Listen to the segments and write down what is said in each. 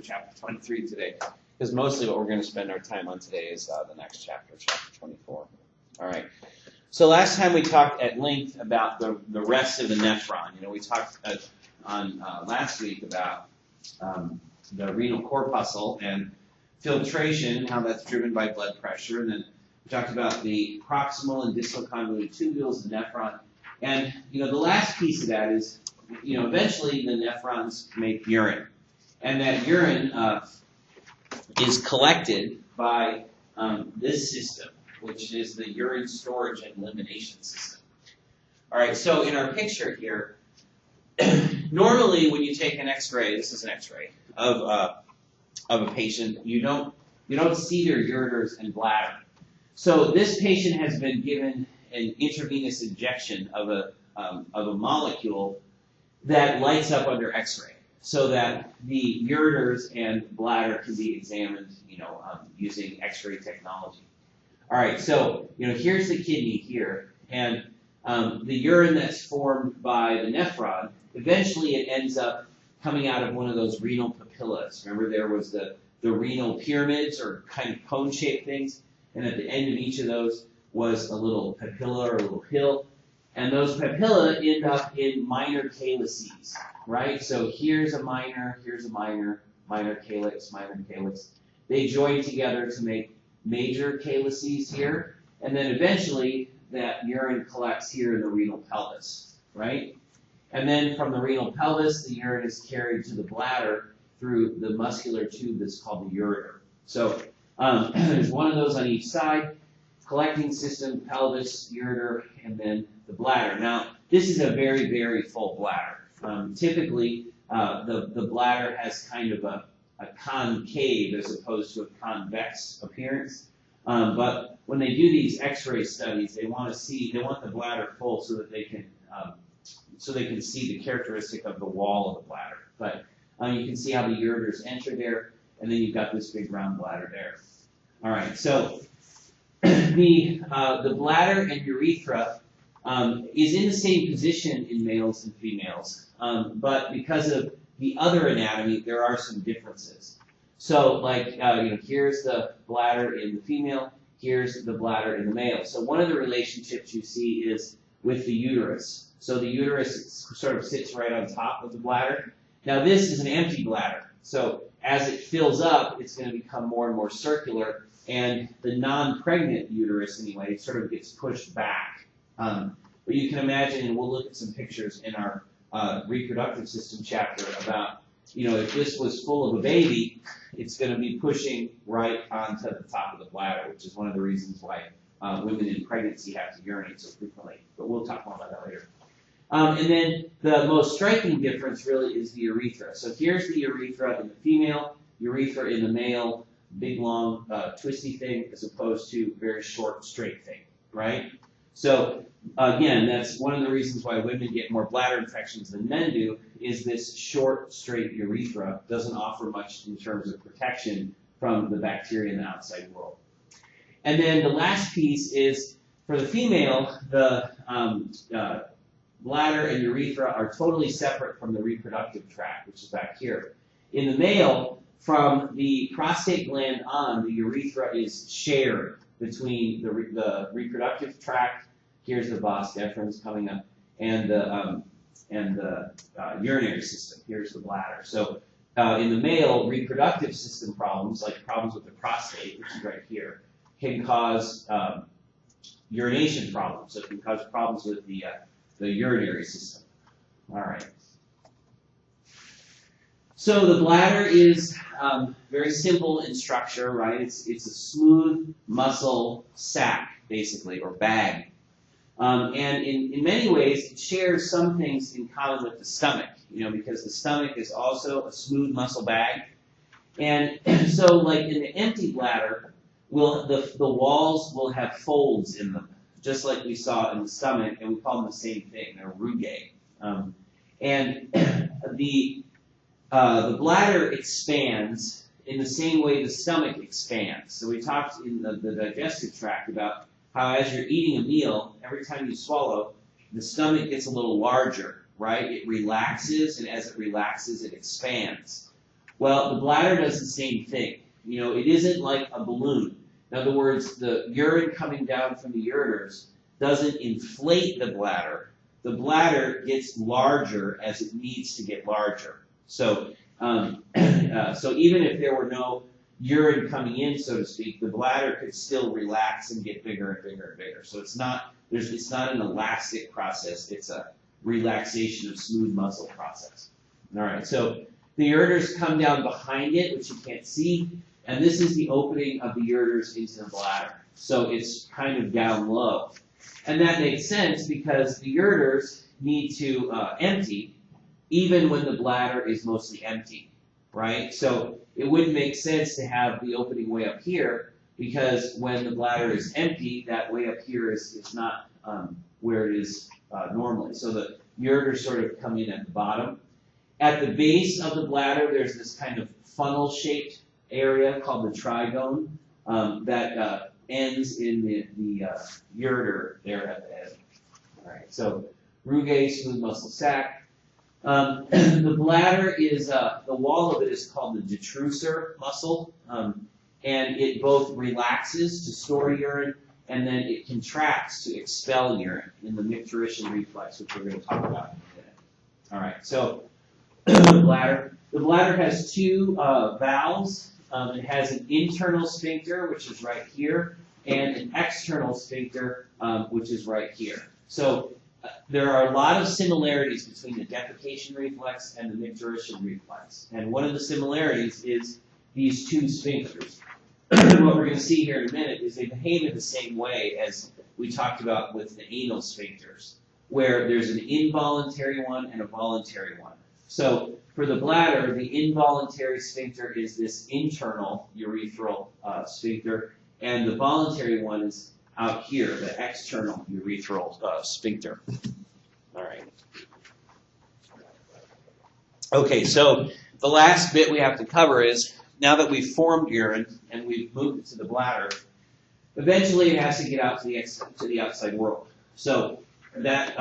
through chapter 23 today, because mostly what we're going to spend our time on today is the next chapter, chapter 24. All right. So last time we talked at length about the rest of the nephron. You know, we talked on last week about the renal corpuscle and filtration, how that's driven by blood pressure, and then we talked about the proximal and distal convoluted tubules of the nephron. And, you know, the last piece of that is, you know, eventually the nephrons make urine. And that urine is collected by this system, which is the urine storage and elimination system. All right, so in our picture here, normally when you take an X-ray, this is an X-ray of a patient, you don't see their ureters and bladder. So this patient has been given an intravenous injection of a molecule that lights up under X-ray, so that the ureters and bladder can be examined, you know, using X-ray technology. All right, so you know, here's the kidney here, and the urine that's formed by the nephron, eventually it ends up coming out of one of those renal papillas. Remember, there was the renal pyramids, or kind of cone-shaped things, and at the end of each of those was a little papilla or a little hill, and those papilla end up in minor calyces, right? So here's a minor calyx, minor calyx. They join together to make major calyces here, and then eventually that urine collects here in the renal pelvis, right? And then from the renal pelvis, the urine is carried to the bladder through the muscular tube that's called the ureter. So there's one of those on each side: collecting system, pelvis, ureter, and then the bladder. Now, this is a very, very full bladder. Typically, the bladder has kind of a concave as opposed to a convex appearance. But when they do these X-ray studies, they want the bladder full so that they can see the characteristic of the wall of the bladder. But you can see how the ureters enter there, and then you've got this big round bladder there. All right, so the bladder and urethra is in the same position in males and females, but because of the other anatomy, there are some differences. So, like, you know, here's the bladder in the female, here's the bladder in the male. So one of the relationships you see is with the uterus. So the uterus sort of sits right on top of the bladder. Now this is an empty bladder. So as it fills up, it's going to become more and more circular, and the non-pregnant uterus, anyway, sort of gets pushed back. But you can imagine, and we'll look at some pictures in our reproductive system chapter about, you know, if this was full of a baby, it's going to be pushing right onto the top of the bladder, which is one of the reasons why women in pregnancy have to urinate so frequently. But we'll talk more about that later. And then the most striking difference really is the urethra. So here's the urethra in the female, urethra in the male, big, long, twisty thing, as opposed to very short, straight thing, right? So again, that's one of the reasons why women get more bladder infections than men do, is this short, straight urethra doesn't offer much in terms of protection from the bacteria in the outside world. And then the last piece is, for the female, the bladder and urethra are totally separate from the reproductive tract, which is back here. In the male, from the prostate gland on, the urethra is shared between the reproductive tract, here's the vas deferens coming up, and the urinary system, here's the bladder. So in the male, reproductive system problems, like problems with the prostate, which is right here, can cause urination problems. So it can cause problems with the urinary system. All right. So the bladder is very simple in structure, right? It's a smooth muscle sac, basically, or bag. And in many ways, it shares some things in common with the stomach, you know, because the stomach is also a smooth muscle bag. And so, like in the empty bladder, the walls will have folds in them, just like we saw in the stomach, and we call them the same thing. They're rugae. And the bladder expands in the same way the stomach expands. So we talked in the digestive tract about how as you're eating a meal, every time you swallow, the stomach gets a little larger, right? It relaxes, and as it relaxes, it expands. Well, the bladder does the same thing. You know, it isn't like a balloon. In other words, the urine coming down from the ureters doesn't inflate the bladder. The bladder gets larger as it needs to get larger. So, so even if there were no urine coming in, so to speak, the bladder could still relax and get bigger and bigger and bigger. So it's not an elastic process. It's a relaxation of smooth muscle process. All right. So the ureters come down behind it, which you can't see, and this is the opening of the ureters into the bladder. So it's kind of down low. And that makes sense because the ureters need to empty even when the bladder is mostly empty, right? So it wouldn't make sense to have the opening way up here because when the bladder is empty, that way up here is not where it is normally. So the ureters sort of come in at the bottom. At the base of the bladder, there's this kind of funnel-shaped area called the trigone that ends in the ureter there at the end. All right, so rugae, smooth muscle sac. The bladder is, the wall of it is called the detrusor muscle, and it both relaxes to store urine and then it contracts to expel urine in the micturition reflex, which we're going to talk about in a minute. All right, so the bladder has two valves. It has an internal sphincter, which is right here, and an external sphincter, which is right here. So there are a lot of similarities between the defecation reflex and the micturition reflex. And one of the similarities is these two sphincters. What we're going to see here in a minute is they behave in the same way as we talked about with the anal sphincters, where there's an involuntary one and a voluntary one. So for the bladder, the involuntary sphincter is this internal urethral sphincter, and the voluntary one is out here, the external urethral sphincter. All right. Okay, so the last bit we have to cover is, now that we've formed urine and we've moved it to the bladder, eventually it has to get out to the outside world. So that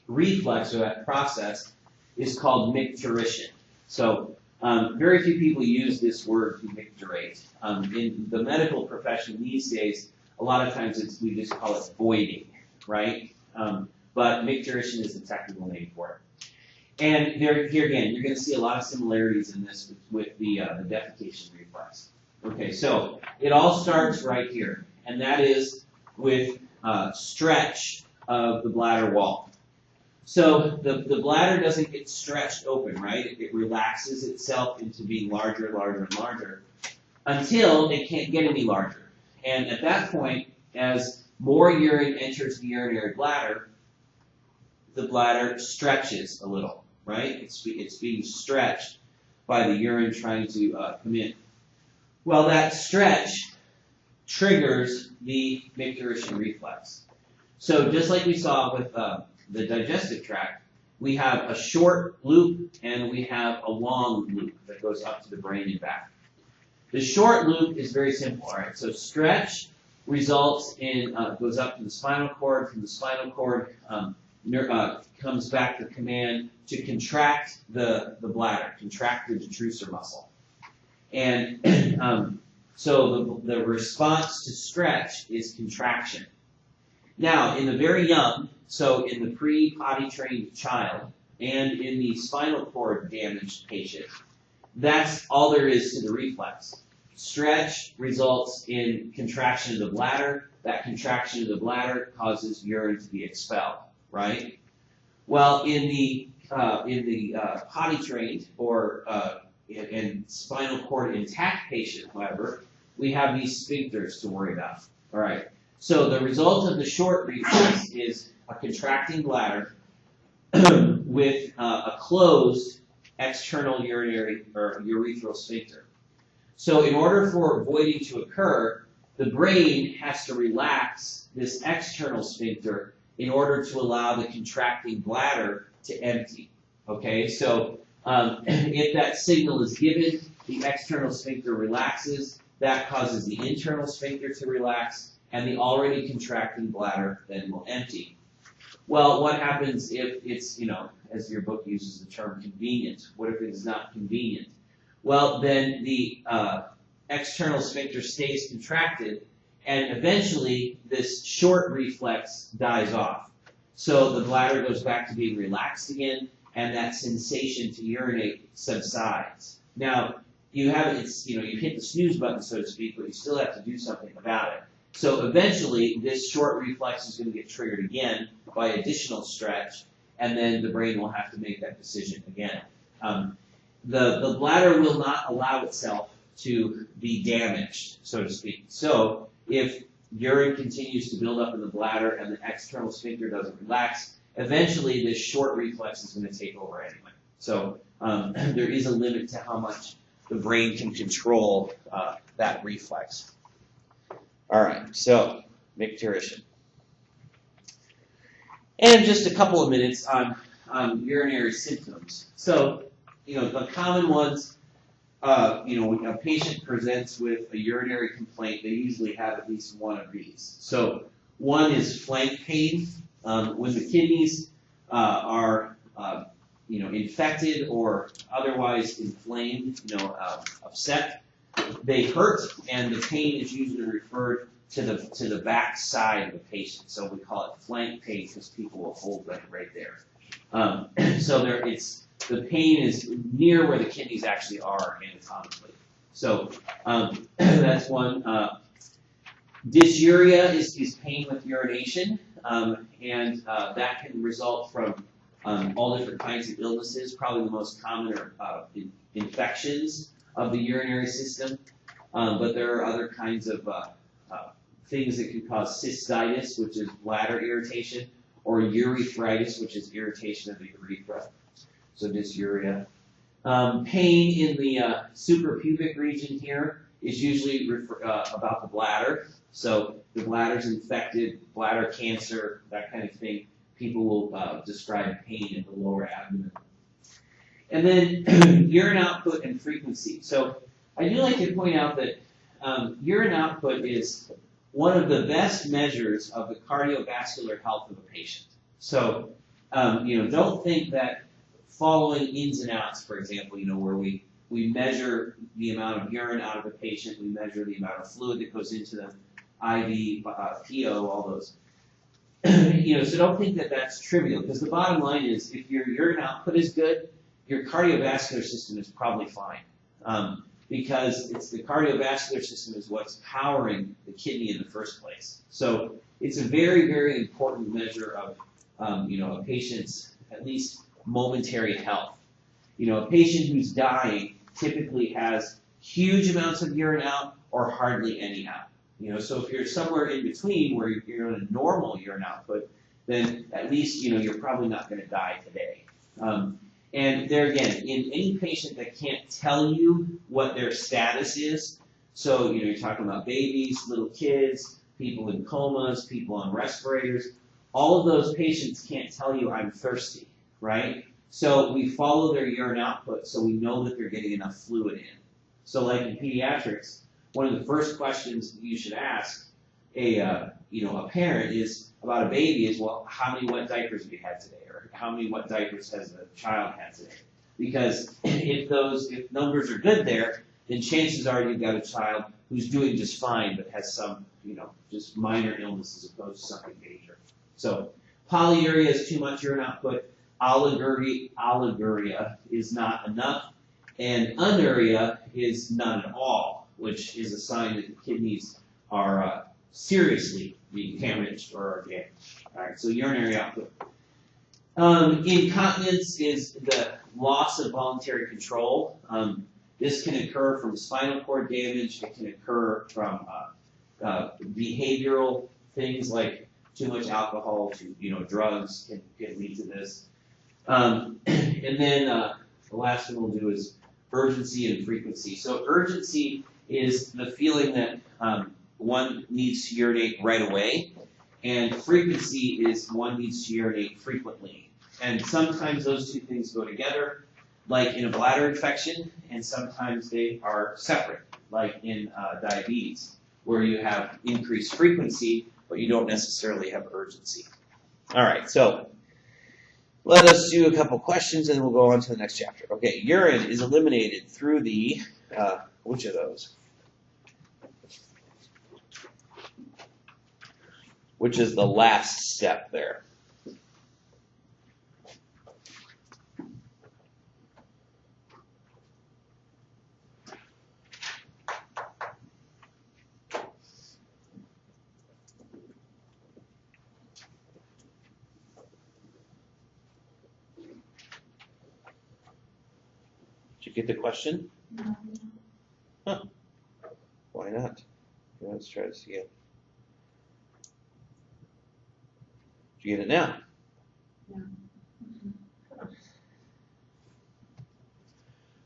reflex, or that process, is called micturition. So very few people use this word to micturate. In the medical profession these days, a lot of times we just call it voiding, right? But micturition is the technical name for it. And here again, you're going to see a lot of similarities in this with the defecation reflex. Okay, so it all starts right here, and that is with stretch of the bladder wall. So the bladder doesn't get stretched open, right? It relaxes itself into being larger and larger and larger until it can't get any larger. And at that point, as more urine enters the urinary bladder, the bladder stretches a little, right? It's being stretched by the urine trying to come in. Well, that stretch triggers the micturition reflex. So just like we saw with the digestive tract, we have a short loop and we have a long loop that goes up to the brain and back. The short loop is very simple, all right? So stretch results in, goes up to the spinal cord. From the spinal cord, comes back the command to contract the bladder, contract the detrusor muscle. And so the response to stretch is contraction. Now, in the very young, so in the pre-potty trained child and in the spinal cord damaged patient, that's all there is to the reflex. Stretch results in contraction of the bladder. That contraction of the bladder causes urine to be expelled, right? Well, in the potty trained or in spinal cord intact patient, however, we have these sphincters to worry about. All right. So the result of the short reflex is a contracting bladder with a closed external urinary or urethral sphincter. So in order for voiding to occur, the brain has to relax this external sphincter in order to allow the contracting bladder to empty. Okay, so if that signal is given, the external sphincter relaxes, that causes the internal sphincter to relax, and the already contracting bladder then will empty. Well, what happens if it's, as your book uses the term, convenient? What if it is not convenient? well, then the external sphincter stays contracted, and eventually this short reflex dies off. So the bladder goes back to being relaxed again, and that sensation to urinate subsides. Now, you hit the snooze button, so to speak, but you still have to do something about it. So eventually, this short reflex is going to get triggered again by additional stretch, and then the brain will have to make that decision again. The bladder will not allow itself to be damaged, so to speak. So if urine continues to build up in the bladder and the external sphincter doesn't relax, eventually this short reflex is going to take over anyway. So there is a limit to how much the brain can control that reflex. All right, so micturition. And just a couple of minutes on urinary symptoms. So, the common ones, when a patient presents with a urinary complaint, they usually have at least one of these. So one is flank pain. When the kidneys are infected or otherwise inflamed, upset, they hurt, and the pain is usually referred to the back side of the patient. So we call it flank pain because people will hold that right there. So the pain is near where the kidneys actually are anatomically. So that's one. Dysuria is pain with urination, and that can result from all different kinds of illnesses. Probably the most common are infections of the urinary system, but there are other kinds of things that can cause cystitis, which is bladder irritation, or urethritis, which is irritation of the urethra. So dysuria. Pain in the suprapubic region here is usually about the bladder. So the bladder's infected, bladder cancer, that kind of thing. People will describe pain in the lower abdomen. And then urine output and frequency. So I do like to point out that urine output is one of the best measures of the cardiovascular health of a patient. So, don't think that following ins and outs, for example, where we measure the amount of urine out of a patient, we measure the amount of fluid that goes into them, IV, PO, all those. So don't think that that's trivial, because the bottom line is if your urine output is good, your cardiovascular system is probably fine. Because it's the cardiovascular system is what's powering the kidney in the first place. So it's a very, very important measure of, a patient's at least momentary health. A patient who's dying typically has huge amounts of urine out or hardly any out. So if you're somewhere in between where you're on a normal urine output, then at least, you're probably not going to die today. And there again, in any patient that can't tell you what their status is, so you're talking about babies, little kids, people in comas, people on respirators, all of those patients can't tell you I'm thirsty, right? So we follow their urine output so we know that they're getting enough fluid in. So like in pediatrics, one of the first questions you should ask a parent is about a baby is, well, how many wet diapers have you had today? Or how many wet diapers has the child had today? Because if numbers are good there, then chances are you've got a child who's doing just fine but has some, just minor illness as opposed to something major. So polyuria is too much urine output. Oliguria is not enough. And anuria is none at all, which is a sign that the kidneys are seriously being damaged or are damaged. All right, so urinary output. Incontinence is the loss of voluntary control. This can occur from spinal cord damage. It can occur from behavioral things like too much alcohol, drugs can lead to this. And then the last thing we'll do is urgency and frequency. So urgency is the feeling that one needs to urinate right away, and frequency is one needs to urinate frequently. And sometimes those two things go together, like in a bladder infection, and sometimes they are separate, like in diabetes, where you have increased frequency, but you don't necessarily have urgency. All right, so Let us do a couple questions and then we'll go on to the next chapter. Okay, urine is eliminated through the, which of those? Which is the last step there? Did you get the question? No. Huh. Why not? Let's try this again. Did you get it now? No.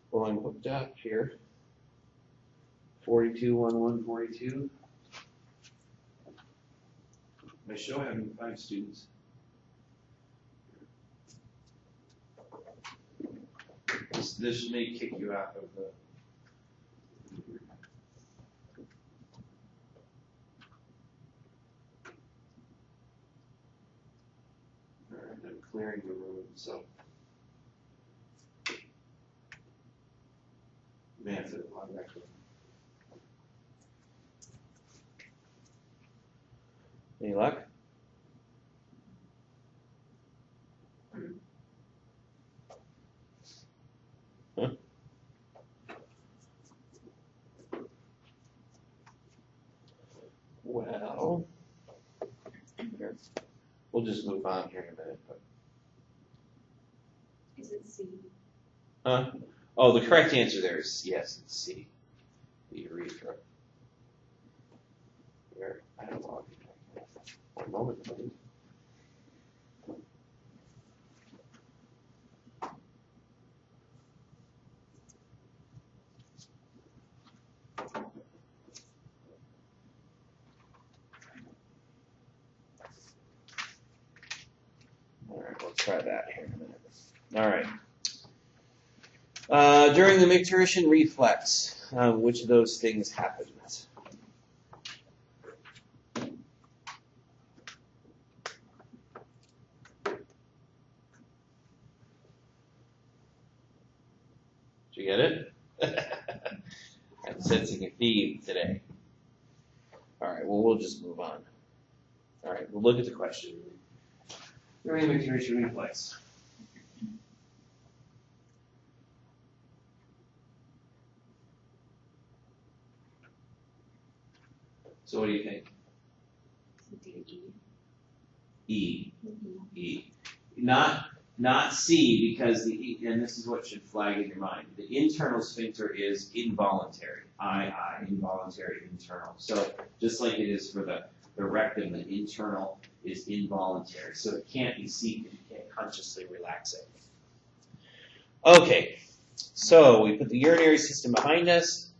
Well, I'm hooked up here. 421142. My show having 5 students. This may kick you out of the. All right, I'm clearing the room, so. Man, it's a lot of actually. Any luck? Huh? Well, here. We'll just move on here in a minute. But. Is it C? Oh, the correct answer there is yes, it's C. The urethra. Here, I don't know. One moment, please. All right, we'll try that here in a minute. All right. During the micturition reflex, which of those things happens? Did you get it? I'm sensing a theme today. All right, well, we'll just move on. All right, we'll look at the question. During the micturition reflex. So what do you think? E. E. Not C, because the E, and this is what should flag in your mind. The internal sphincter is involuntary. Involuntary internal. So just like it is for the rectum, the internal is involuntary. So it can't be C because you can't consciously relax it. Okay, so we put the urinary system behind us.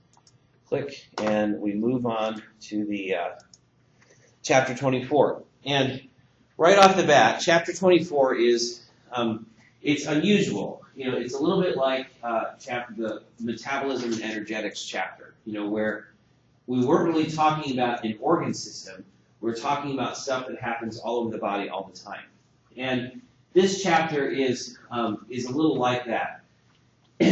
Click, and we move on to the chapter 24. And right off the bat, chapter 24 is, it's unusual. You know, it's a little bit like the metabolism and energetics chapter, you know, where we weren't really talking about an organ system. We're talking about stuff that happens all over the body all the time. And this chapter is a little like that.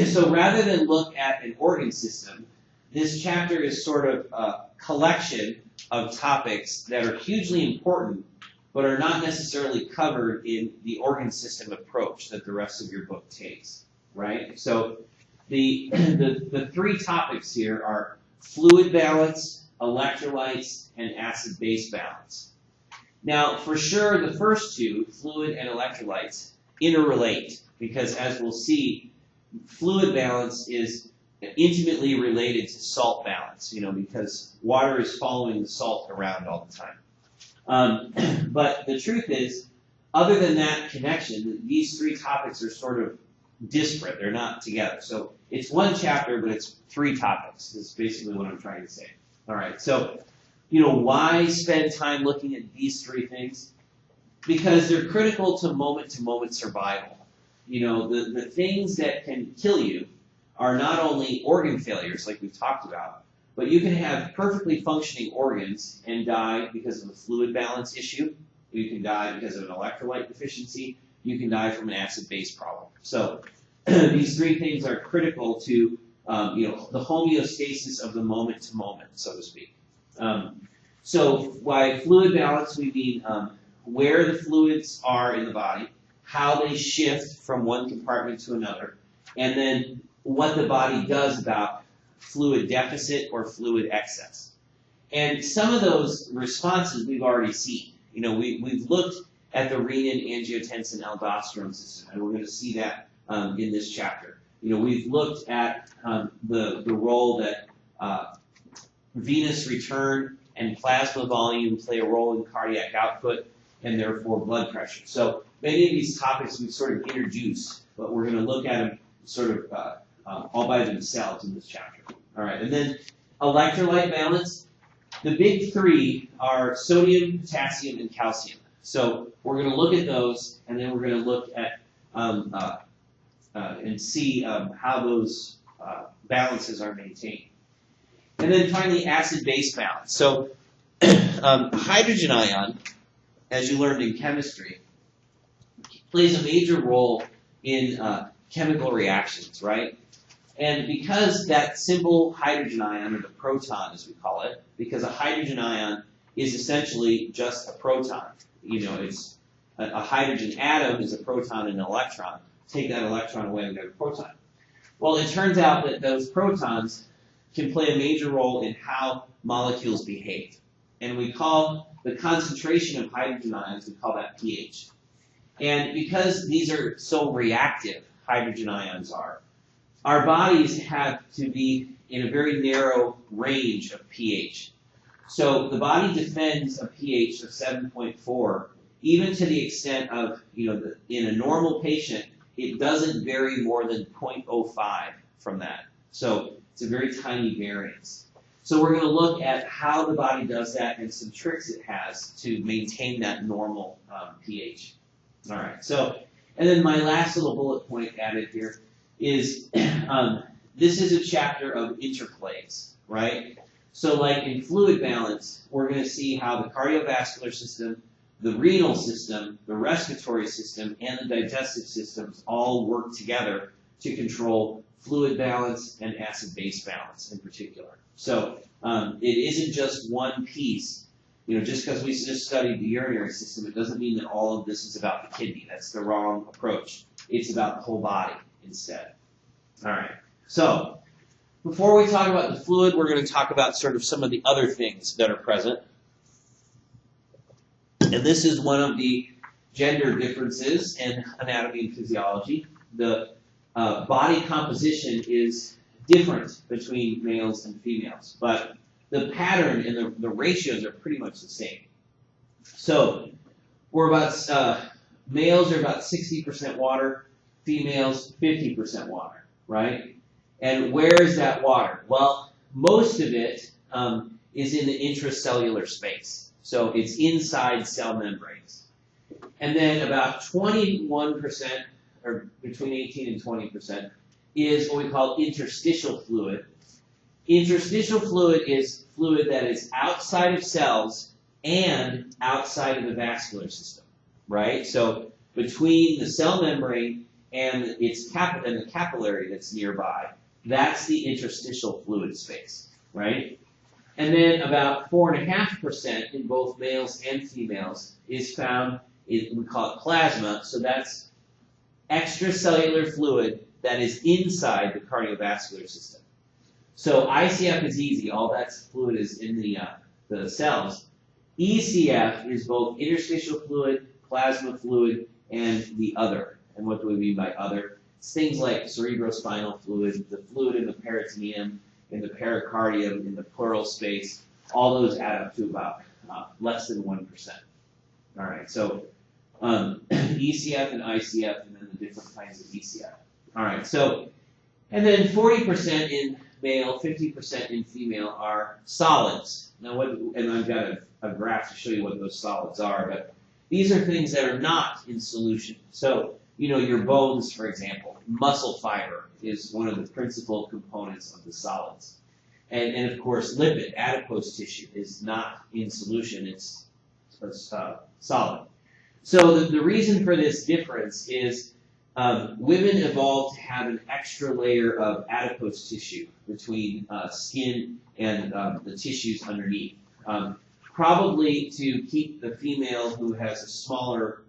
So rather than look at an organ system, this chapter is sort of a collection of topics that are hugely important, but are not necessarily covered in the organ system approach that the rest of your book takes, right? So the 3 topics here are fluid balance, electrolytes, and acid-base balance. Now, for sure, the first 2, fluid and electrolytes, interrelate, because as we'll see, fluid balance is intimately related to salt balance, you know, because water is following the salt around all the time. But the truth is, other than that connection, these 3 topics are sort of disparate. They're not together. So it's one chapter, but it's 3 topics. Is basically what I'm trying to say. All right. So, you know, why spend time looking at these 3 things? Because they're critical to moment survival. You know, the things that can kill you are not only organ failures, like we've talked about, but you can have perfectly functioning organs and die because of a fluid balance issue. You can die because of an electrolyte deficiency. you can die from an acid-base problem. So these three things are critical to the homeostasis of the moment to moment, so to speak. So by fluid balance, we mean where the fluids are in the body, how they shift from one compartment to another, and then what the body does about fluid deficit or fluid excess. And some of those responses we've already seen. We've looked at the renin, angiotensin, aldosterone system, and we're going to see that in this chapter. We've looked at the role that venous return and plasma volume play a role in cardiac output and therefore blood pressure. So many of these topics we've sort of introduced, but we're going to look at them sort of all by themselves in this chapter. All right, and then electrolyte balance. The big three are sodium, potassium, and calcium. So we're going to look at those, and then we're going to look at and see how those balances are maintained. And then finally, acid-base balance. So hydrogen ion, as you learned in chemistry, plays a major role in chemical reactions, right? And because that simple hydrogen ion, or the proton as we call it, because a hydrogen ion is essentially just a proton. It's a hydrogen atom is a proton and an electron. Take that electron away and get a proton. Well, it turns out that those protons can play a major role in how molecules behave. And we call the concentration of hydrogen ions, we call that pH. And because these are so reactive, hydrogen ions are, our bodies have to be in a very narrow range of pH. So the body defends a pH of 7.4, even to the extent of, in a normal patient, it doesn't vary more than 0.05 from that. So it's a very tiny variance. So we're going to look at how the body does that and some tricks it has to maintain that normal pH. All right. So, and then my last little bullet point added here is this is a chapter of interplays, right? So like in fluid balance, we're going to see how the cardiovascular system, the renal system, the respiratory system, and the digestive systems all work together to control fluid balance and acid-base balance in particular. So it isn't just one piece. Just because we just studied the urinary system, it doesn't mean that all of this is about the kidney. That's the wrong approach. It's about the whole body instead. All right. So before we talk about the fluid, we're going to talk about sort of some of the other things that are present. And this is one of the gender differences in anatomy and physiology. The body composition is different between males and females, but the pattern and the ratios are pretty much the same. So we're about males are about 60% water, females 50% water, right? And where is that water? Well, most of it is in the intracellular space. So it's inside cell membranes. And then about 21%, or between 18 and 20%, is what we call interstitial fluid. Interstitial fluid is fluid that is outside of cells and outside of the vascular system, right? So between the cell membrane and the capillary that's nearby, that's the interstitial fluid space, right? And then about 4.5% in both males and females is found in, we call it plasma, so that's extracellular fluid that is inside the cardiovascular system. So ICF is easy, all that fluid is in the cells. ECF is both interstitial fluid, plasma fluid, and the other. And what do we mean by other? It's things like cerebrospinal fluid, the fluid in the peritoneum, in the pericardium, in the pleural space. All those add up to about less than 1%. All right, so ECF and ICF, and then the different kinds of ECF. All right, so, and then 40% in male, 50% in female are solids. Now, and I've got a graph to show you what those solids are, but these are things that are not in solution. So, your bones, for example, muscle fiber is one of the principal components of the solids. And of course, lipid, adipose tissue, is not in solution, it's solid. So the reason for this difference is women evolved to have an extra layer of adipose tissue between skin and the tissues underneath. Probably to keep the female who has a smaller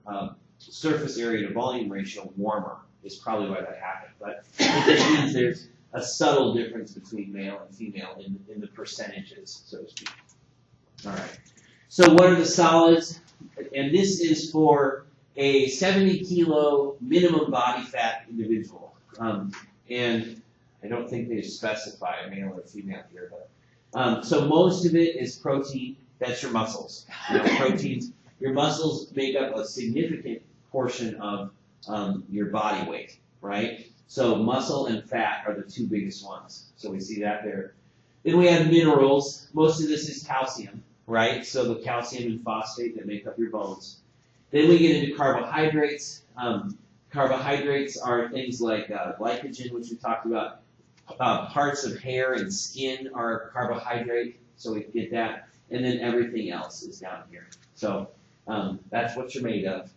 surface area to volume ratio warmer is probably why that happened. But it just means there's a subtle difference between male and female in the percentages, so to speak. All right. So what are the solids? And this is for a 70-kilo minimum body fat individual. And I don't think they specify male or female here, but so most of it is protein. That's your muscles. Proteins. Your muscles make up a significant portion of your body weight, right? So muscle and fat are the two biggest ones. So we see that there. Then we have minerals. Most of this is calcium, right? So the calcium and phosphate that make up your bones. Then we get into carbohydrates. Carbohydrates are things like glycogen, which we talked about. Parts of hair and skin are carbohydrate, so we get that. And then everything else is down here. So that's what you're made of.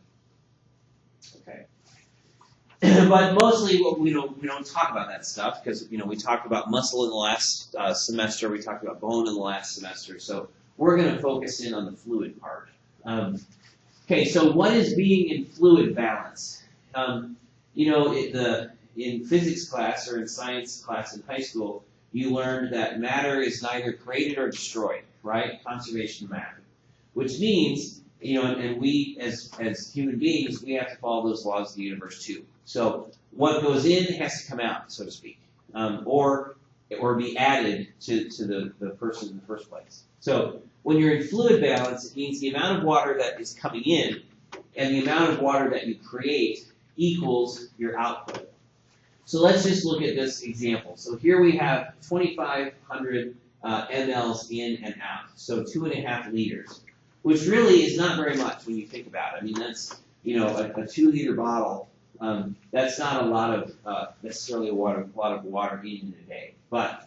Okay. But mostly we don't talk about that stuff because we talked about muscle in the last semester. We talked about bone in the last semester. So we're going to focus in on the fluid part. Okay, so what is being in fluid balance? In physics class or in science class in high school, you learned that matter is neither created or destroyed, right? Conservation of matter, which means, and we as human beings, we have to follow those laws of the universe too. So what goes in has to come out, so to speak, or be added to the person in the first place. So when you're in fluid balance, it means the amount of water that is coming in and the amount of water that you create equals your output. So let's just look at this example. So here we have 2,500 mLs in and out, so 2.5 liters, which really is not very much when you think about it. I mean, that's a 2-liter bottle. That's not a lot of necessarily a lot of water in a day. But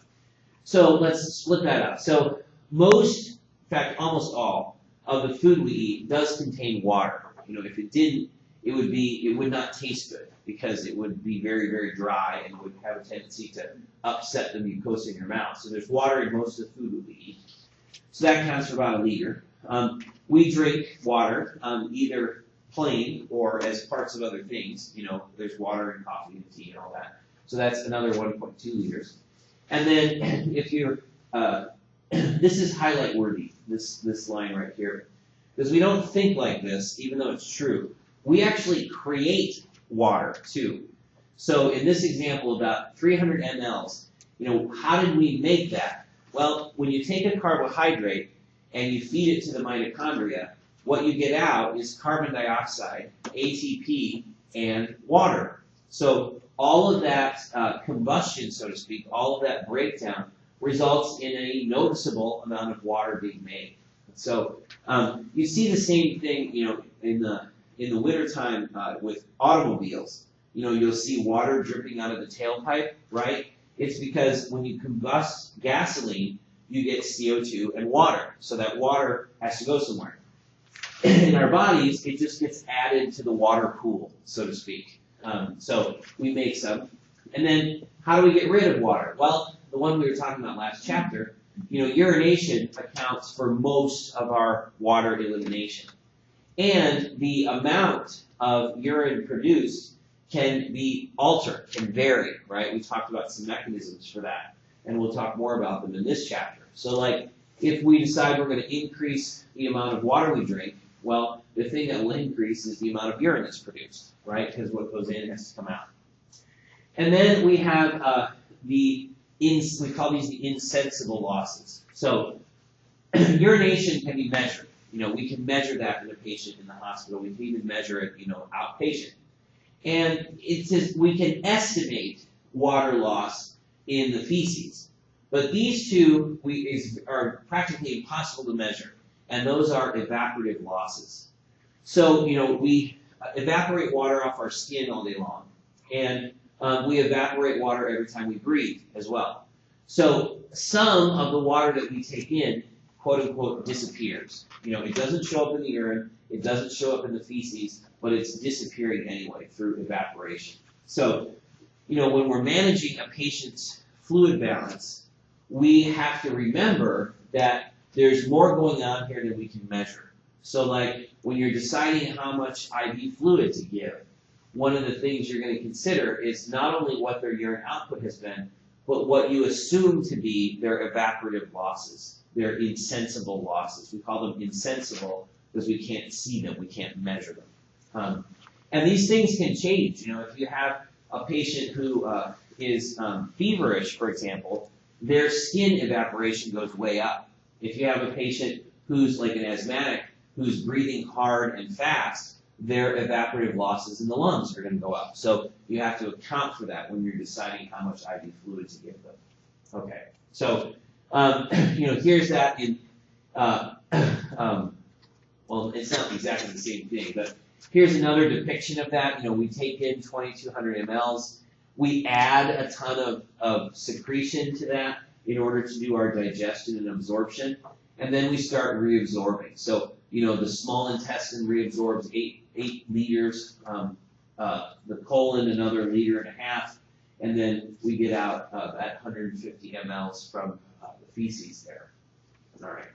so let's split that up. So most, in fact, almost all of the food we eat does contain water. If it didn't, it would not taste good because it would be very, very dry and would have a tendency to upset the mucosa in your mouth. So there's water in most of the food we eat. So that counts for about 1 liter. We drink water either plain or as parts of other things. There's water in coffee and tea and all that. So that's another 1.2 liters. And then if you're, this is highlight worthy, this line right here. Because we don't think like this, even though it's true. We actually create water too. So in this example, about 300 mLs, how did we make that? Well, when you take a carbohydrate and you feed it to the mitochondria, what you get out is carbon dioxide, ATP, and water. So all of that combustion, so to speak, all of that breakdown results in a noticeable amount of water being made. So you see the same thing, in the wintertime with automobiles. You'll see water dripping out of the tailpipe, right? It's because when you combust gasoline, you get CO2 and water. So that water has to go somewhere. In our bodies, it just gets added to the water pool, so to speak. So we make some. And then how do we get rid of water? Well, the one we were talking about last chapter, urination accounts for most of our water elimination. And the amount of urine produced can be altered, can vary, right? We talked about some mechanisms for that, and we'll talk more about them in this chapter. So like, if we decide we're going to increase the amount of water we drink, well, the thing that will increase is the amount of urine that's produced, right? Because what goes in has to come out. And then we have we call these the insensible losses. So urination can be measured. We can measure that in a patient in the hospital. We can even measure it, outpatient. And it says we can estimate water loss in the feces. But these two are practically impossible to measure, and those are evaporative losses. So, we evaporate water off our skin all day long, and we evaporate water every time we breathe as well. So some of the water that we take in quote unquote disappears. It doesn't show up in the urine, it doesn't show up in the feces, but it's disappearing anyway through evaporation. So, when we're managing a patient's fluid balance, we have to remember that there's more going on here than we can measure. So like when you're deciding how much IV fluid to give, one of the things you're going to consider is not only what their urine output has been, but what you assume to be their evaporative losses, their insensible losses. We call them insensible because we can't see them, we can't measure them. And these things can change. If you have a patient who is feverish, for example, their skin evaporation goes way up. If you have a patient who's like an asthmatic, who's breathing hard and fast, their evaporative losses in the lungs are going to go up. So you have to account for that when you're deciding how much IV fluid to give them. Okay, so here's that in, well, it's not exactly the same thing, but here's another depiction of that. We take in 2,200 mLs. We add a ton of secretion to that in order to do our digestion and absorption, and then we start reabsorbing. So, the small intestine reabsorbs 8 liters, the colon another 1.5 liters, and then we get out at 150 mLs from the feces there. All right.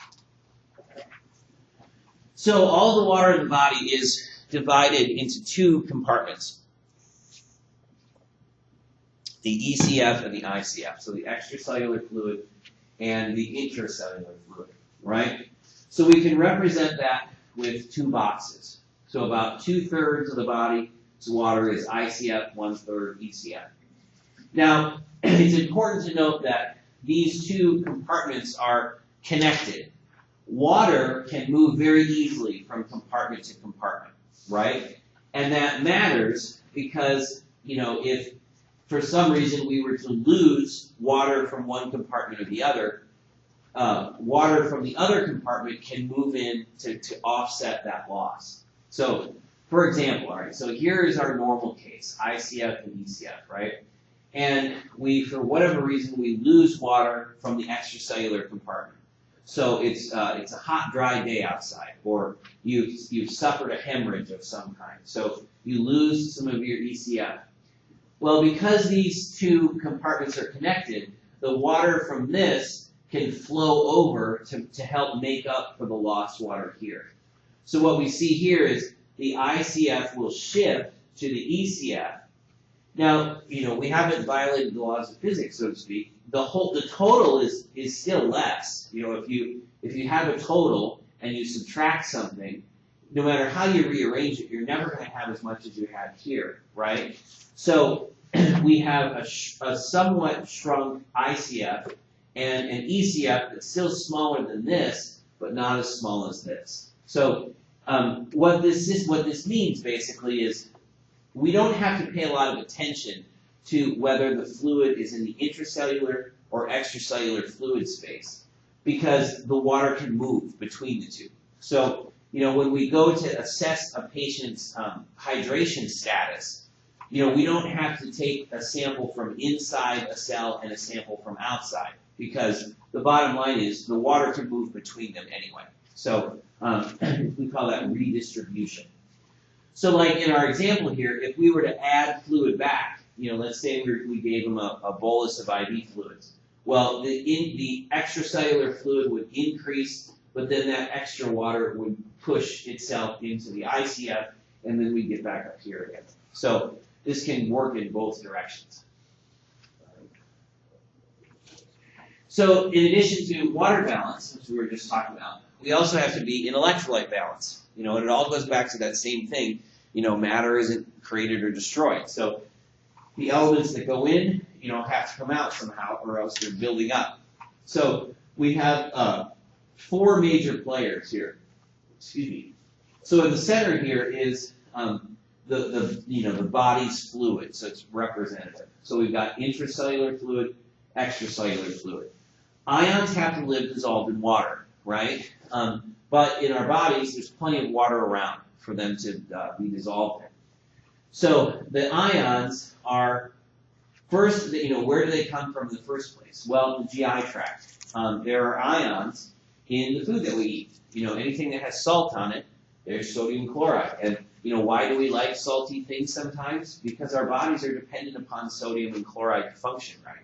So all the water in the body is divided into 2 compartments, the ECF and the ICF, so the extracellular fluid and the intracellular fluid, right? So we can represent that with 2 boxes. So about 2/3 of the body's water is ICF, 1/3 ECF. Now, it's important to note that these 2 compartments are connected. Water can move very easily from compartment to compartment, right? And that matters because, if for some reason we were to lose water from one compartment or the other, water from the other compartment can move in to offset that loss. So, for example, all right, so here is our normal case, ICF and ECF, right? And for whatever reason, we lose water from the extracellular compartment. So it's a hot, dry day outside, or you've suffered a hemorrhage of some kind. So you lose some of your ECF. Well, because these 2 compartments are connected, the water from this can flow over to help make up for the lost water here. So what we see here is the ICF will shift to the ECF. Now, we haven't violated the laws of physics, so to speak. The total is still less. If you have a total and you subtract something, no matter how you rearrange it, you're never going to have as much as you have here, right? So we have a somewhat shrunk ICF and an ECF that's still smaller than this, but not as small as this. So what this means basically is we don't have to pay a lot of attention to whether the fluid is in the intracellular or extracellular fluid space, because the water can move between the 2. So, when we go to assess a patient's hydration status, we don't have to take a sample from inside a cell and a sample from outside, because the bottom line is the water can move between them anyway. So we call that redistribution. So like in our example here, if we were to add fluid back, let's say we gave them a bolus of IV fluids. Well, the extracellular fluid would increase, but then that extra water would push itself into the ICF, and then we get back up here again. So this can work in both directions. So in addition to water balance, which we were just talking about, we also have to be in electrolyte balance. And it all goes back to that same thing. Matter isn't created or destroyed. So the elements that go in, have to come out somehow, or else they're building up. So we have 4 major players here. Excuse me. So in the center here is the body's fluid, so it's representative. So we've got intracellular fluid, extracellular fluid. Ions have to live dissolved in water, right? But in our bodies, there's plenty of water around for them to be dissolved in. So the ions are, where do they come from in the first place? Well, the GI tract. There are ions in the food that we eat. Anything that has salt on it, there's sodium chloride. And why do we like salty things sometimes? Because our bodies are dependent upon sodium and chloride to function right.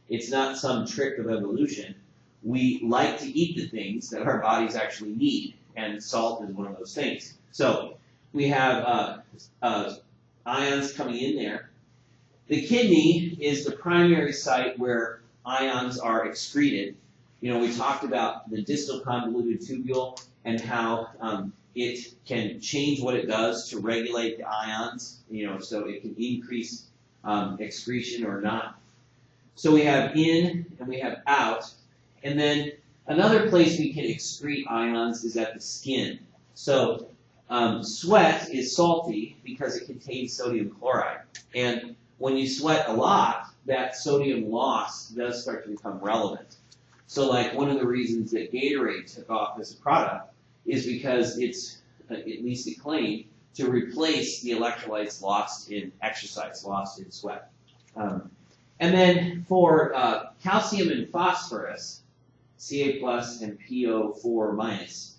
It's not some trick of evolution. We like to eat the things that our bodies actually need, and salt is one of those things. So we have ions coming in there. The kidney is the primary site where ions are excreted. We talked about the distal convoluted tubule and how it can change what it does to regulate the ions, so it can increase excretion or not. So we have in and we have out. And then another place we can excrete ions is at the skin. So sweat is salty because it contains sodium chloride. And when you sweat a lot, that sodium loss does start to become relevant. So like one of the reasons that Gatorade took off as a product is because it's, at least it claimed, to replace the electrolytes lost in exercise, lost in sweat. And then for calcium and phosphorus, Ca plus and PO4 minus,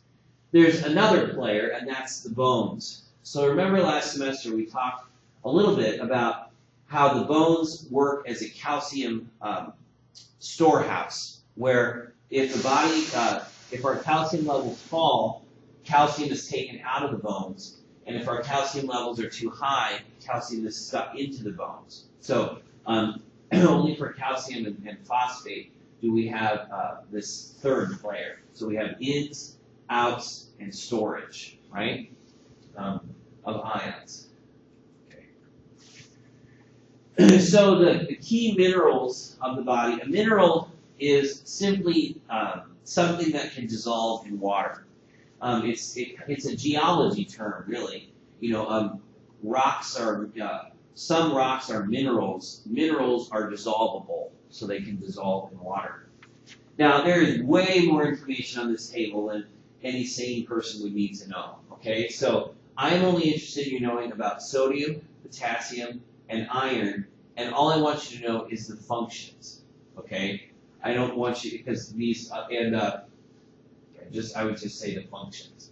there's another player, and that's the bones. So remember last semester we talked a little bit about how the bones work as a calcium storehouse, where if the body, if our calcium levels fall, calcium is taken out of the bones, and if our calcium levels are too high, calcium is stuck into the bones. So only for calcium and phosphate do we have this third player. So we have ins, outs, and storage, right, of ions. Okay. So the key minerals of the body, a mineral is simply something that can dissolve in water. It's a geology term, really. Rocks are, some rocks are minerals. Minerals are dissolvable, so they can dissolve in water. Now, there is way more information on this table than any sane person would need to know, okay? So I'm only interested in knowing about sodium, potassium, and iron, and all I want you to know is the functions, okay? I don't want you, because these, I would just say the functions,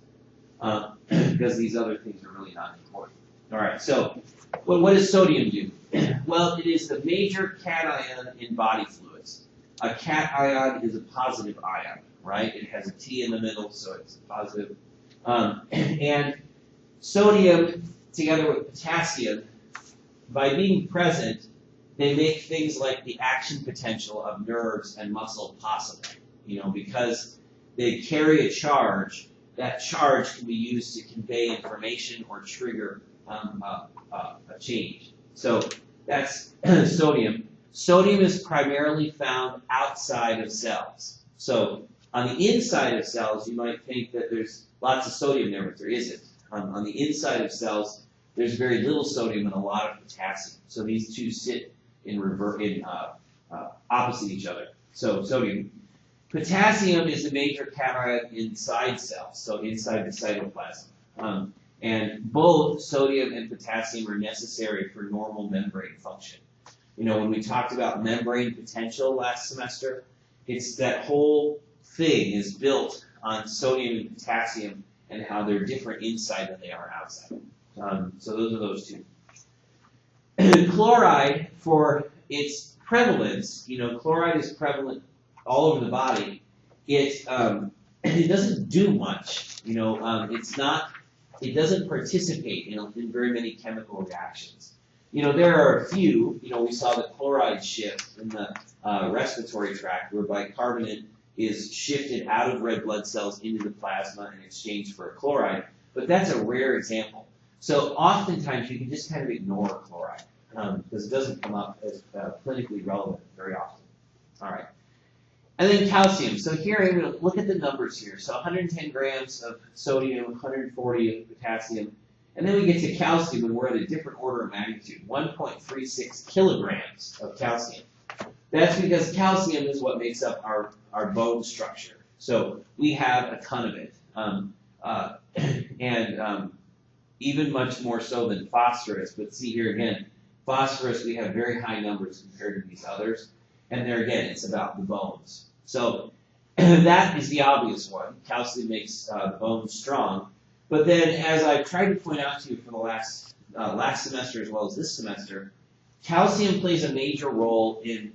because these other things are really not important. All right, so what does sodium do? Well, it is the major cation in body fluids. A cation is a positive ion, right? It has a T in the middle, so it's positive. And sodium, together with potassium, by being present, they make things like the action potential of nerves and muscle possible. Because they carry a charge, that charge can be used to convey information or trigger a change. So that's sodium. Sodium is primarily found outside of cells. So on the inside of cells, you might think that there's lots of sodium there, but there isn't. On the inside of cells, there's very little sodium and a lot of potassium. So these two sit in opposite each other. So sodium. Potassium is a major cation inside cells, so inside the cytoplasm. And both sodium and potassium are necessary for normal membrane function. When we talked about membrane potential last semester, it's that whole thing is built on sodium and potassium and how they're different inside than they are outside. So those are those two. Chloride, for its prevalence, chloride is prevalent all over the body. It doesn't do much. It doesn't participate in very many chemical reactions. There are a few. We saw the chloride shift in the respiratory tract, where bicarbonate is shifted out of red blood cells into the plasma in exchange for a chloride. But that's a rare example. So oftentimes you can just kind of ignore chloride because it doesn't come up as clinically relevant very often. All right. And then calcium. So here, I'm going to look at the numbers here. So 110 grams of sodium, 140 of potassium. And then we get to calcium, and we're at a different order of magnitude, 1.36 kilograms of calcium. That's because calcium is what makes up our bone structure. So we have a ton of it. Even much more so than phosphorus. But see here again, phosphorus, we have very high numbers compared to these others. And there again, it's about the bones. So that is the obvious one. Calcium makes bones strong. But then, as I've tried to point out to you for the last semester as well as this semester, calcium plays a major role in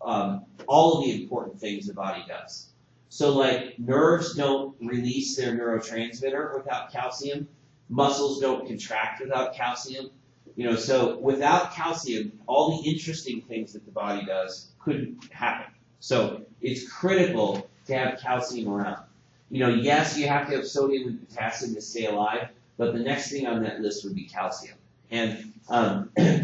all of the important things the body does. So like nerves don't release their neurotransmitter without calcium. Muscles don't contract without calcium. So without calcium, all the interesting things that the body does couldn't happen. So it's critical to have calcium around. Yes, you have to have sodium and potassium to stay alive, but the next thing on that list would be calcium. And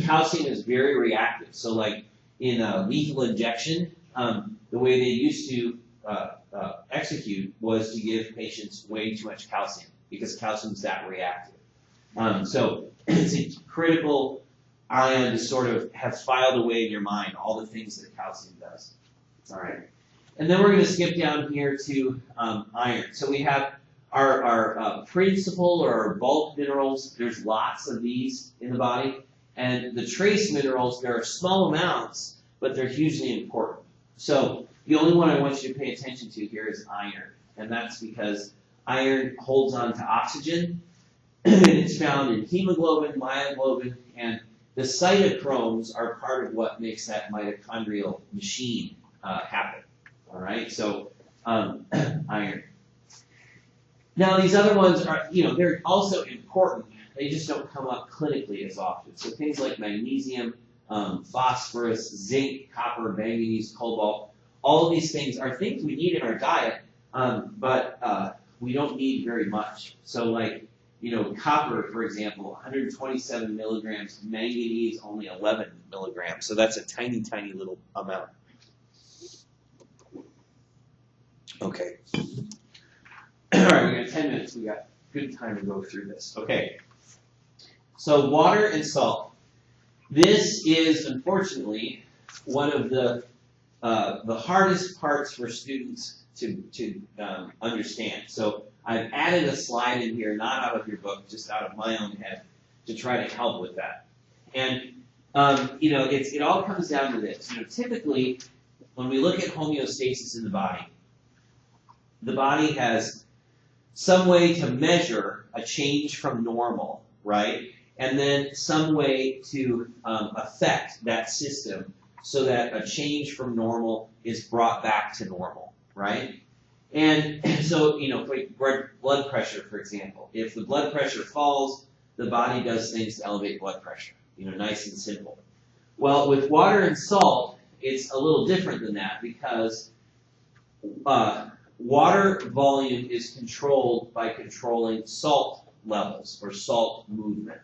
calcium is very reactive. So like in lethal injection, the way they used to execute was to give patients way too much calcium because calcium is that reactive. So it's a critical ion to sort of have filed away in your mind all the things that calcium does. All right. And then we're going to skip down here to iron. So we have our principal or our bulk minerals. There's lots of these in the body. And the trace minerals, there are small amounts, but they're hugely important. So the only one I want you to pay attention to here is iron. And that's because iron holds on to oxygen. And it's found in hemoglobin, myoglobin, and the cytochromes are part of what makes that mitochondrial machine happen. All right, so iron. Now these other ones are, they're also important. They just don't come up clinically as often. So things like magnesium, phosphorus, zinc, copper, manganese, cobalt, all of these things are things we need in our diet, but we don't need very much. So like, copper, for example, 127 milligrams, manganese only 11 milligrams. So that's a tiny, tiny little amount. Okay. All right, we got 10 minutes. We got good time to go through this. Okay. So water and salt. This is, unfortunately, one of the hardest parts for students to understand. So I've added a slide in here, not out of your book, just out of my own head, to try to help with that. And it all comes down to this. Typically, when we look at homeostasis in the body has some way to measure a change from normal, right? And then some way to affect that system so that a change from normal is brought back to normal, right? And so, blood pressure, for example. If the blood pressure falls, the body does things to elevate blood pressure, nice and simple. Well, with water and salt, it's a little different than that because water volume is controlled by controlling salt levels or salt movement.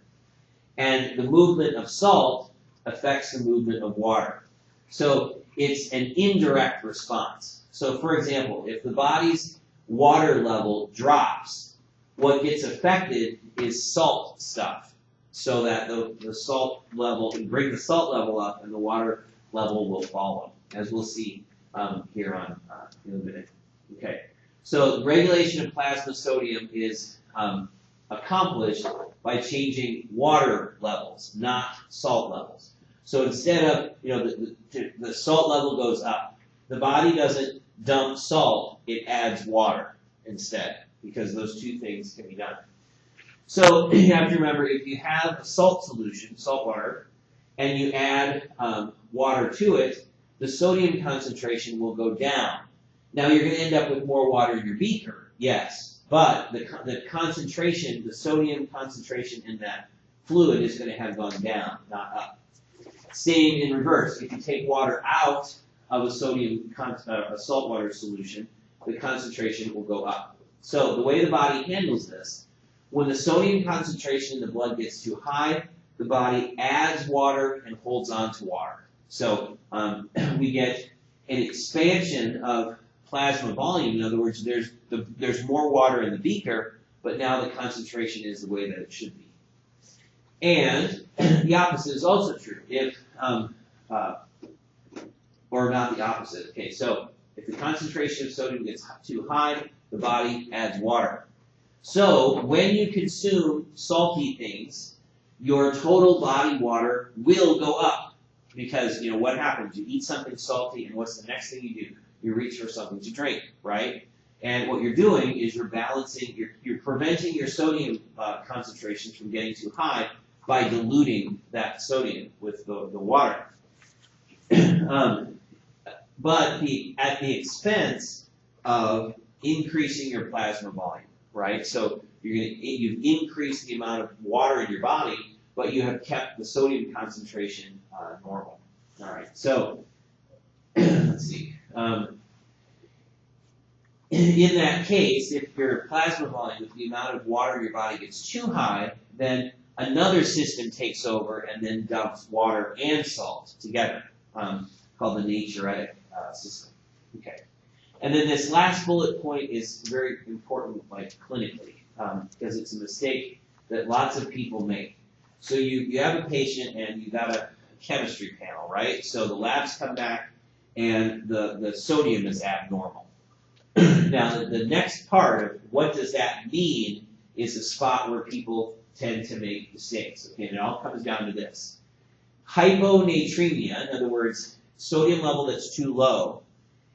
And the movement of salt affects the movement of water. So it's an indirect response. So for example, if the body's water level drops, what gets affected is salt stuff. So that the salt level, you bring the salt level up and the water level will follow, as we'll see here on in a minute. Okay, so regulation of plasma sodium is accomplished by changing water levels, not salt levels. So instead of, the salt level goes up. The body doesn't dump salt, it adds water instead, because those two things can be done. So you have to remember, if you have a salt solution, salt water, and you add water to it, the sodium concentration will go down. Now you're going to end up with more water in your beaker, yes, but the concentration, the sodium concentration in that fluid is going to have gone down, not up. Same in reverse. If you take water out of a saltwater solution, the concentration will go up. So the way the body handles this, when the sodium concentration in the blood gets too high, the body adds water and holds on to water. So we get an expansion of plasma volume. In other words, there's more water in the beaker, but now the concentration is the way that it should be. And the opposite is also true. If or not the opposite. Okay, so if the concentration of sodium gets too high, the body adds water. So when you consume salty things, your total body water will go up. Because, what happens? You eat something salty, and what's the next thing you do? you reach for something to drink, right? And what you're doing is you're balancing, you're preventing your sodium concentrations from getting too high by diluting that sodium with the water. But at the expense of increasing your plasma volume, right? So you've increased the amount of water in your body, but you have kept the sodium concentration normal. All right, so let's see. In that case, if your plasma volume, if the amount of water in your body gets too high, then another system takes over and then dumps water and salt together, called the natriuretic system. Okay. And then this last bullet point is very important, like clinically, because it's a mistake that lots of people make. So you have a patient and you got a chemistry panel, right? So the labs come back and the sodium is abnormal. Now the next part of what does that mean is a spot where people tend to make mistakes. Okay, and it all comes down to this. Hyponatremia, in other words, sodium level that's too low,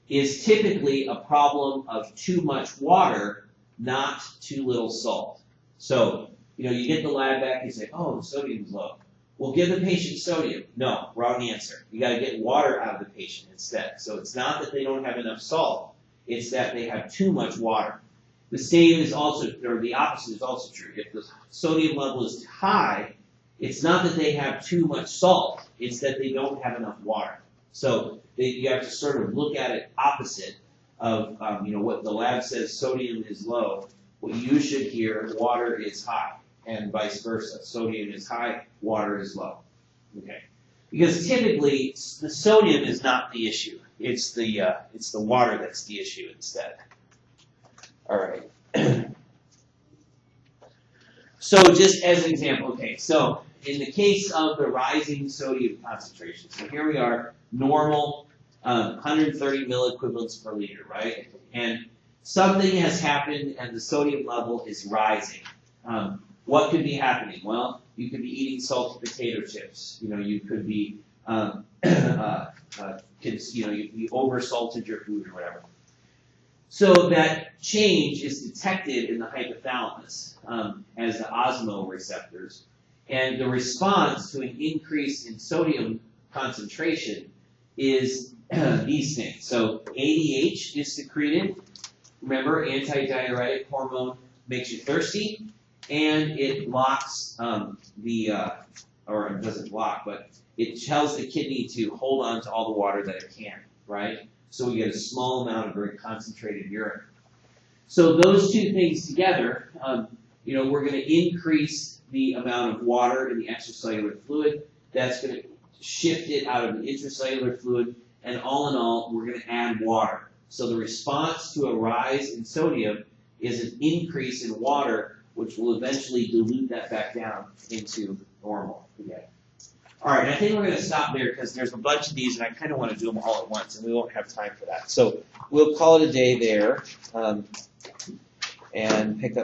is typically a problem of too much water, not too little salt. So, you get the lab back, you say, oh, the sodium's low. Well, give the patient sodium. No, wrong answer. You got to get water out of the patient instead. So it's not that they don't have enough salt, it's that they have too much water. The same is also, or the opposite is also true. If the sodium level is high, it's not that they have too much salt, it's that they don't have enough water. So you have to sort of look at it opposite of, what the lab says sodium is low. What you should hear, water is high, and vice versa. Sodium is high, water is low. Okay, because typically the sodium is not the issue. It's the water that's the issue instead. All right. So just as an example, okay, so in the case of the rising sodium concentration, so here we are, normal 130 milliequivalents per liter, right? And something has happened and the sodium level is rising. What could be happening? Well, you could be eating salted potato chips. You could be, you over-salted your food or whatever. So that change is detected in the hypothalamus as the osmoreceptors. And the response to an increase in sodium concentration is these things. So ADH is secreted. Remember, antidiuretic hormone makes you thirsty, and it blocks or it doesn't block, but it tells the kidney to hold on to all the water that it can, right? So we get a small amount of very concentrated urine. So those two things together, we're going to increase the amount of water in the extracellular fluid. That's going to shift it out of the intracellular fluid, and all in all, we're going to add water. So the response to a rise in sodium is an increase in water, which will eventually dilute that back down into normal again. All right, I think we're going to stop there because there's a bunch of these, and I kind of want to do them all at once, and we won't have time for that. So we'll call it a day there and pick up